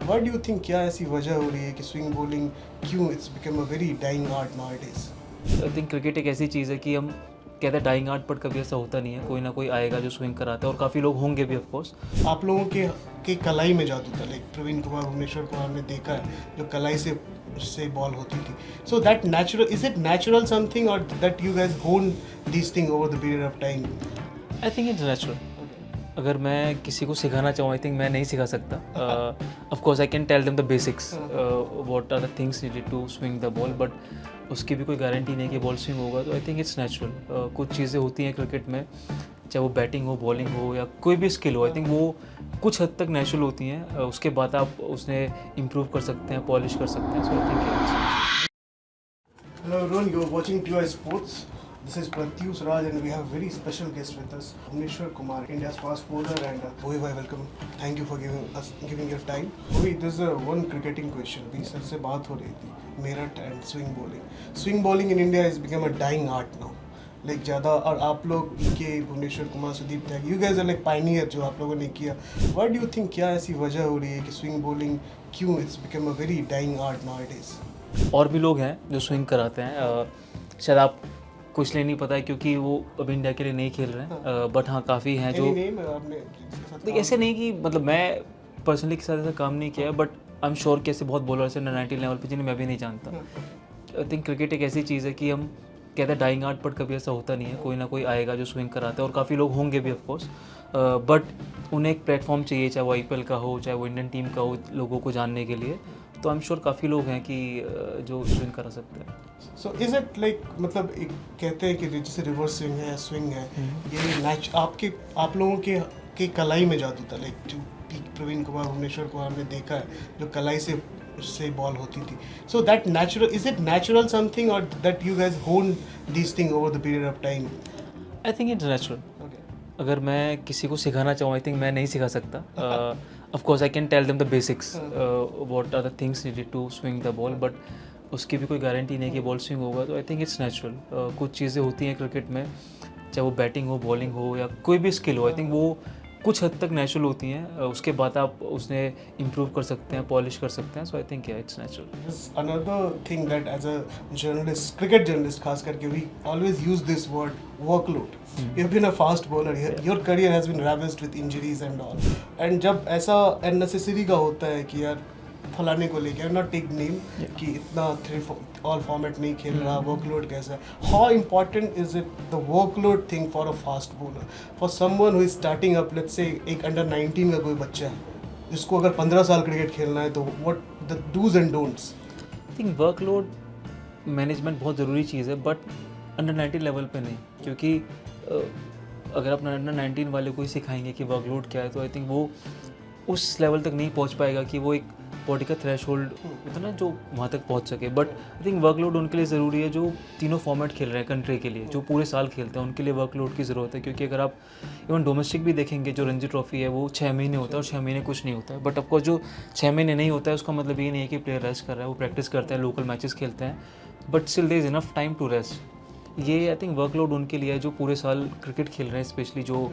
What do you think, क्या ऐसी वजह हो रही है कि स्विंग बॉलिंग क्यों it's become a very dying art nowadays? I think cricket एक ऐसी चीज़ है कि हम कहते हैं डाइंग आर्ट, बट कभी ऐसा होता नहीं है। कोई ना कोई आएगा जो स्विंग कराता है और काफ़ी लोग होंगे भी ऑफ कोर्स। आप लोगों के कलाई में जादू था, लाइक प्रवीण कुमार, भुवनेश्वर कुमार ने देखा है जो कलाई से बॉल होती थी। So that natural, is it natural something और दैट यू गाइस होन this thing over the period of time? I think it's natural. अगर मैं किसी को सिखाना चाहूँ, आई थिंक मैं नहीं सिखा सकता। Of course I can tell them the basics, what are the things needed to swing the ball, but उसकी भी कोई गारंटी नहीं कि बॉल स्विंग होगा। तो आई थिंक इट्स नेचुरल। कुछ चीज़ें होती हैं क्रिकेट में, चाहे वो बैटिंग हो, बॉलिंग हो या कोई भी स्किल हो, आई थिंक वो कुछ हद तक नेचुरल होती हैं। उसके बाद आप उसने इम्प्रूव कर सकते हैं, पॉलिश कर सकते हैं। So I think Hello everyone, you're watching TY Sports. This is Pratyush Raj and we have a very special guest with us, Bhuvneshwar Kumar, India's fast bowler, and Bhuvi bhai, welcome. Thank you for giving your time. Bhuvi, there's a one cricketing question. अभी sir से बात हो रही थी, Meerut and swing bowling. Swing bowling in India has become a dying art now. Like ज़्यादा, और आप लोग के भुवनेश्वर कुमार, सुदीप त्यागी, you guys are like pioneer जो आप लोगों ने किया. What do you think, क्या ऐसी वजह हो रही है कि swing bowling क्यों it's become a very dying art nowadays? और भी लोग हैं जो स्विंग कराते हैं। शायद आप कुछ लिए नहीं पता है क्योंकि वो अब इंडिया के लिए नहीं खेल रहे हैं। बट हाँ, काफ़ी हैं जो देख, ऐसे नहीं कि मतलब मैं पर्सनली के साथ ऐसा काम नहीं किया है, बट आई एम श्योर कि ऐसे बहुत बॉलर्स हैं 90 लेवल पे जिन्हें मैं भी नहीं जानता। आई थिंक क्रिकेट एक ऐसी चीज़ है कि हम कहते हैं डाइंग आर्ट, बट कभी ऐसा होता नहीं है। कोई ना कोई आएगा जो स्विंग कराता है और काफ़ी लोग होंगे भी ऑफ कोर्स। बट उन्हें एक प्लेटफॉर्म चाहिए, चाहे वो IPL का हो, चाहे वो इंडियन टीम का हो, लोगों को जानने के लिए। तो आई एम श्योर काफ़ी लोग हैं कि जो स्विंग करा सकते हैं। सो इज इट लाइक, मतलब एक कहते हैं कि जैसे रिवर्स स्विंग है, स्विंग है, ये आप लोगों के कलाई में जादू था, लाइक जो प्रवीण कुमार, भुवनेश्वर कुमार ने देखा है जो कलाई से बॉल होती थी। So that natural, is it natural something और दैट यू गाइस होन this thing over the period of time? I think it's natural. अगर मैं किसी को सिखाना चाहूँ, आई थिंक मैं नहीं सिखा सकता। Of course I can tell them the basics, what are the things needed to swing the ball, but उसकी भी कोई गारंटी नहीं कि बॉल स्विंग होगा। तो आई थिंक इट्स नेचुरल। कुछ चीज़ें होती हैं क्रिकेट में, चाहे वो बैटिंग हो, बॉलिंग हो या कोई भी स्किल हो, आई थिंक वो कुछ हद तक नेचुरल होती हैं। उसके बाद आप उसने इम्प्रूव कर सकते हैं, पॉलिश कर सकते हैं। So I think it's natural. Another thing that as a journalist, cricket journalist खास करके, we always use this word workload. You have been a fast bowler. Your career has been ravaged with injuries and all. And जब ऐसा unnecessary का होता है कि यार फलाने को लेके, नॉट टेक नेम, कि इतना ऑल फॉर्मेट नहीं खेल रहा, वर्कलोड कैसा है, how important is it the workload thing for a fast bowler, for someone who is starting up? Let's say एक अंडर 19 का कोई बच्चा है जिसको अगर 15 साल क्रिकेट खेलना है, तो what the dos and don'ts? I think workload management बहुत ज़रूरी चीज़ है, बट अंडर 19 लेवल पे नहीं। क्योंकि अगर आप अंडर 19 वाले को ही सिखाएंगे कि वर्कलोड क्या है, तो आई थिंक वो उस लेवल तक नहीं पहुंच पाएगा कि वो एक बॉडी का थ्रेशोल्ड होता है ना, जो वहाँ तक पहुंच सके। बट आई थिंक वर्कलोड उनके लिए ज़रूरी है जो तीनों फॉर्मेट खेल रहे हैं कंट्री के लिए, जो पूरे साल खेलते हैं, उनके लिए वर्कलोड की ज़रूरत है। क्योंकि अगर आप इवन डोमेस्टिक भी देखेंगे, जो रणजी ट्रॉफी है वो 6 महीने होता है और 6 महीने कुछ नहीं होता है। बट ऑफकोर्स जो 6 महीने नहीं होता है उसका मतलब ये नहीं है कि प्लेयर रेस्ट कर रहा है, वो प्रैक्टिस करते हैं, लोकल मैचेस खेलते हैं, but still there is enough time to rest. ये आई थिंक वर्कलोड उनके लिए है जो पूरे साल क्रिकेट खेल रहे हैं, स्पेशली जो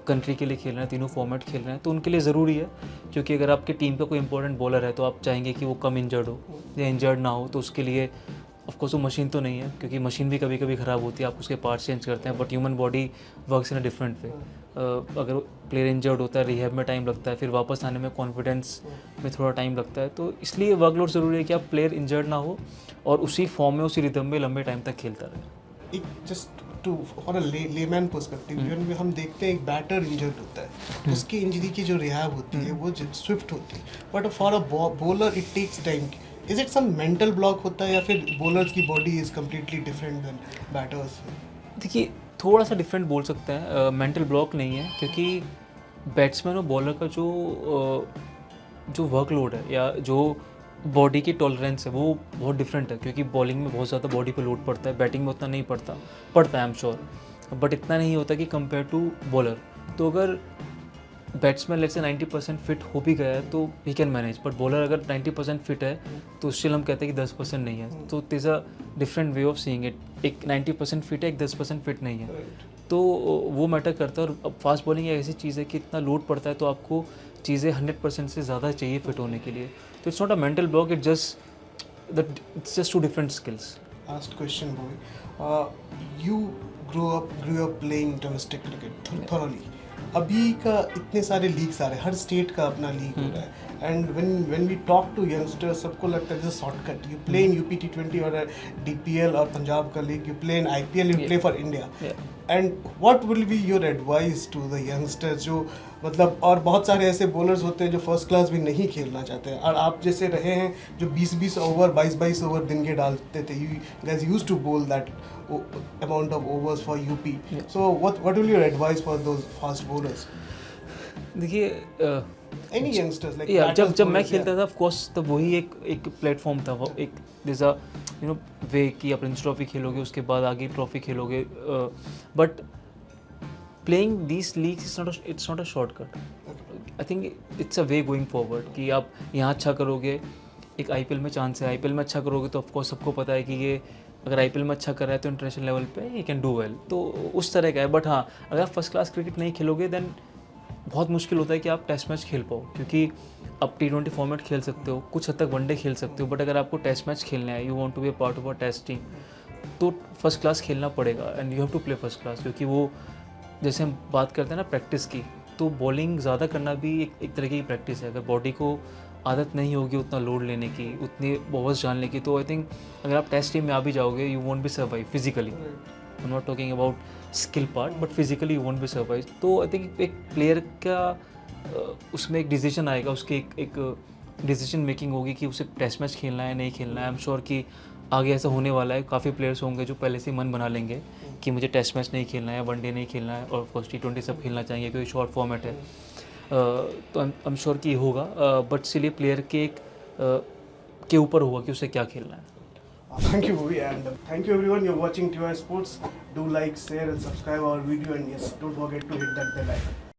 कंट्री के लिए खेल रहे हैं, तीनों फॉर्मेट खेल रहे हैं, तो उनके लिए ज़रूरी है। क्योंकि अगर आपकी टीम का कोई इंपॉर्टेंट बॉलर है तो आप चाहेंगे कि वो कम इंजर्ड हो या इंजर्ड ना हो। तो उसके लिए ऑफकोर्स वो मशीन तो नहीं है, क्योंकि मशीन भी कभी कभी ख़राब होती है, आप उसके पार्ट्स चेंज करते हैं, but human body works in a different way. अगर प्लेयर इंजर्ड होता है, रिहैब में टाइम लगता है, फिर वापस आने में कॉन्फिडेंस में थोड़ा टाइम लगता है। तो इसलिए वर्कलोड ज़रूरी है कि आप प्लेयर इंजर्ड ना हो और उसी फॉर्म में, उसी रिदम में लंबे टाइम तक खेलता रहे। एक just to for a layman perspective, even हम देखते हैं एक बैटर इंजर्ड होता है, उसकी इंजरी की जो रिहैब होती है वो स्विफ्ट होती है, but for a bowler it takes time. Is it some mental block होता है या फिर बॉलर्स की body is completely different than batters? देखिए, थोड़ा सा डिफरेंट बोल सकते हैं, मेंटल ब्लॉक नहीं है, क्योंकि बैट्समैन और बॉलर का जो वर्कलोड है या जो बॉडी की टॉलरेंस है वो बहुत डिफरेंट है। क्योंकि बॉलिंग में बहुत ज़्यादा बॉडी पे लोड पड़ता है, बैटिंग में उतना नहीं पड़ता है आई एम श्योर, बट इतना नहीं होता कि कंपेयर टू बॉलर। तो अगर बैट्समैन लेट्स से 90% फिट हो भी गया है तो he can manage, but bowler अगर 90% फिट है तो स्टिल हम कहते हैं कि 10% नहीं है। तो this a different way of seeing it. एक 90% फिट है, एक 10% फिट नहीं है, तो वो मैटर करता है। और अब फास्ट बॉलिंग एक ऐसी चीज़ है कि इतना लोड पड़ता है तो आपको चीज़ें 100% से ज़्यादा चाहिए फिट होने के लिए. तो it's not a mental block, it's just two different skills. Last question, Bobby. You grew up playing domestic cricket thoroughly. अभी का इतने सारे लीग्स आ रहे हैं, हर स्टेट का अपना लीग हो रहा है, and when we talk to youngsters सबको लगता है shortcut. You play in UP T20 और DPL और पंजाब का league, you play in IPL, you play for India. And what will be your advice to the youngsters जो मतलब, और बहुत सारे ऐसे बॉलर्स होते हैं जो फर्स्ट क्लास भी नहीं खेलना चाहते हैं, और आप जैसे रहे हैं जो 20-20 ओवर 22-22 ओवर दिन के डालते थे, यू गाइस यूज्ड टू बोल that amount of overs for UP. So what will your advice for those fast bowlers? देखिए Any youngsters like जब मैं खेलता था, ऑफ कोर्स तब वही एक प्लेटफॉर्म था, वो एक जैसा वे कि आप रणजी ट्रॉफी खेलोगे, उसके बाद आगे ट्रॉफी खेलोगे, but playing this leagues it's not a shortcut. I think it's a way going forward कि आप यहाँ अच्छा करोगे, एक IPL में चांस है, IPL में अच्छा करोगे तो ऑफकोर्स सबको पता है कि ये अगर IPL में अच्छा कर रहा है तो इंटरनेशनल लेवल पे यू कैन डू वेल, तो उस तरह का है. बट हाँ, अगर आप फर्स्ट क्लास क्रिकेट नहीं खेलोगे देन बहुत मुश्किल होता है कि आप टेस्ट मैच खेल पाओ, क्योंकि आप T20 फॉर्मेट खेल सकते हो, कुछ हद तक वनडे खेल सकते हो, बट अगर आपको टेस्ट मैच खेलना है, you want to be a part of a test team, तो फर्स्ट क्लास खेलना पड़ेगा, and you have to play first class. क्योंकि वो जैसे हम बात करते हैं ना प्रैक्टिस की, तो बॉलिंग ज़्यादा करना भी एक तरीके की प्रैक्टिस है. अगर बॉडी को आदत नहीं होगी उतना लोड लेने की, उतने ओवर्स डालने की, तो आई थिंक अगर आप टेस्ट टीम में आ भी जाओगे, you won't be survive physically. I am not talking about skill part, but physically you won't be survive. तो आई थिंक एक प्लेयर का उसमें एक डिसीजन आएगा, उसकी एक डिसीजन मेकिंग होगी कि उसे टेस्ट मैच खेलना है नहीं खेलना है. आई एम श्योर कि आगे ऐसा होने वाला है. काफ़ी प्लेयर्स होंगे जो पहले से मन बना लेंगे कि मुझे टेस्ट मैच नहीं खेलना है, वनडे नहीं खेलना है, और फर्स्ट T20 सब खेलना चाहेंगे क्योंकि शॉर्ट फॉर्मेट है. तो आई एम श्योर कि होगा, बट इसलिए प्लेयर के ऊपर होगा कि उसे क्या खेलना है. Thank you, Bobby, and thank you everyone. You're watching TY Sports. Do like, share, and subscribe our video, and yes, don't forget to hit that bell icon.